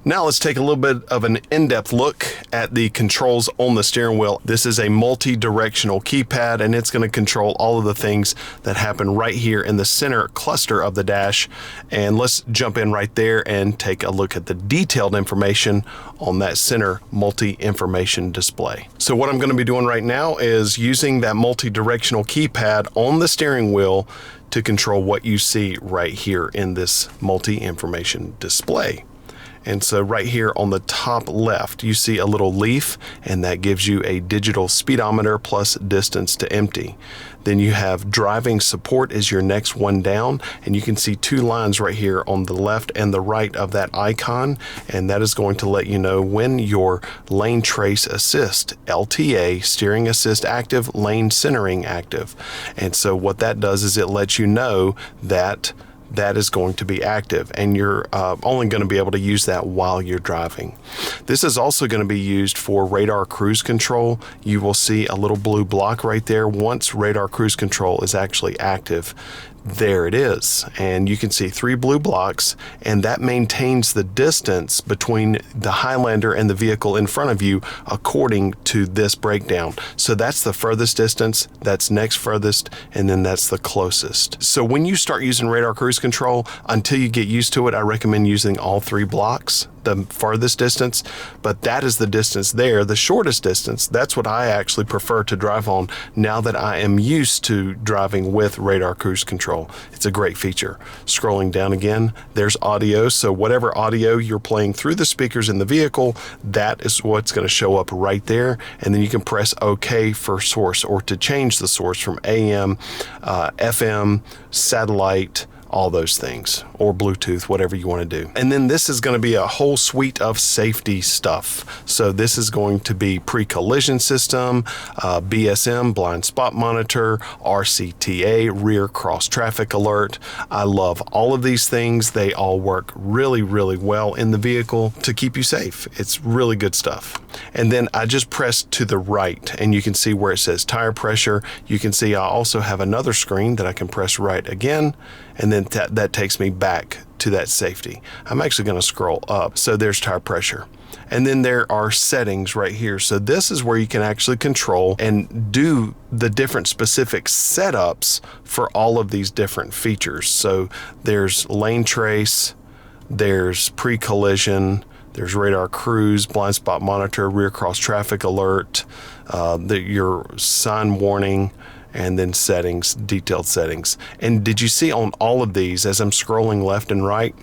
Now let's take a little bit of an in-depth look at the controls on the steering wheel. This is a multi-directional keypad, and it's going to control all of the things that happen right here in the center cluster of the dash. And let's jump in right there and take a look at the detailed information on that center multi-information display. So what I'm going to be doing right now is using that multi-directional keypad on the steering wheel to control what you see right here in this multi-information display. And so right here on the top left, you see a little leaf, and that gives you a digital speedometer plus distance to empty. Then you have driving support is your next one down, and you can see two lines right here on the left and the right of that icon, and that is going to let you know when your lane trace assist, LTA, steering assist active, lane centering active. And so what that does is it lets you know that that is going to be active, and you're only going to be able to use that while you're driving. This is also going to be used for radar cruise control. You will see a little blue block right there. Once radar cruise control is actually active, there it is, and you can see 3 blue blocks, and that maintains the distance between the Highlander and the vehicle in front of you according to this breakdown. So that's the furthest distance, that's next furthest, and then that's the closest. So when you start using radar cruise control, until you get used to it, I recommend using all 3 blocks, the farthest distance, but that is the distance there. The shortest distance, that's what I actually prefer to drive on now that I am used to driving with radar cruise control. It's a great feature. Scrolling down again, there's audio. So whatever audio you're playing through the speakers in the vehicle, that is what's going to show up right there. And then you can press OK for source, or to change the source from AM, FM, satellite, all those things, or Bluetooth, whatever you want to do. And then this is going to be a whole suite of safety stuff. So this is going to be pre-collision system, BSM, blind spot monitor, RCTA, rear cross traffic alert. I love all of these things. They all work really, really well in the vehicle to keep you safe. It's really good stuff. And then I just pressed to the right, and you can see where it says tire pressure. You can see I also have another screen that I can press right again, and then that takes me back to that safety. I'm actually going to scroll up. So there's tire pressure. And then there are settings right here. So this is where you can actually control and do the different specific setups for all of these different features. So there's lane trace, there's pre-collision, there's radar cruise, blind spot monitor, rear cross traffic alert, your sign warning, and then settings, detailed settings. And did you see on all of these, as I'm scrolling left and right,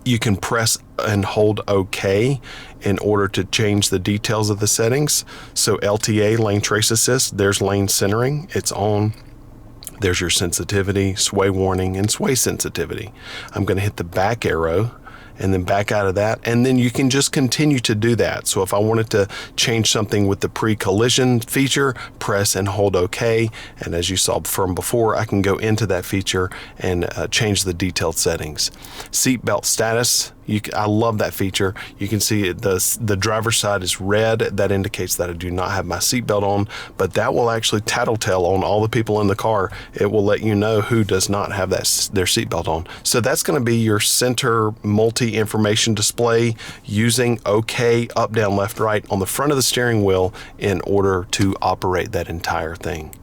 you can press and hold OK in order to change the details of the settings. So LTA, lane trace assist, there's lane centering, it's on. There's your sensitivity, sway warning, and sway sensitivity. I'm going to hit the back arrow and then back out of that, and then you can just continue to do that. So if I wanted to change something with the pre-collision feature, press and hold OK, and as you saw from before, I can go into that feature and change the detailed settings. Seatbelt status, I love that feature. You can see the driver's side is red. That indicates that I do not have my seatbelt on, but that will actually tattletale on all the people in the car. It will let you know who does not have their seatbelt on. So that's going to be your center multi-information display using OK, up, down, left, right on the front of the steering wheel in order to operate that entire thing.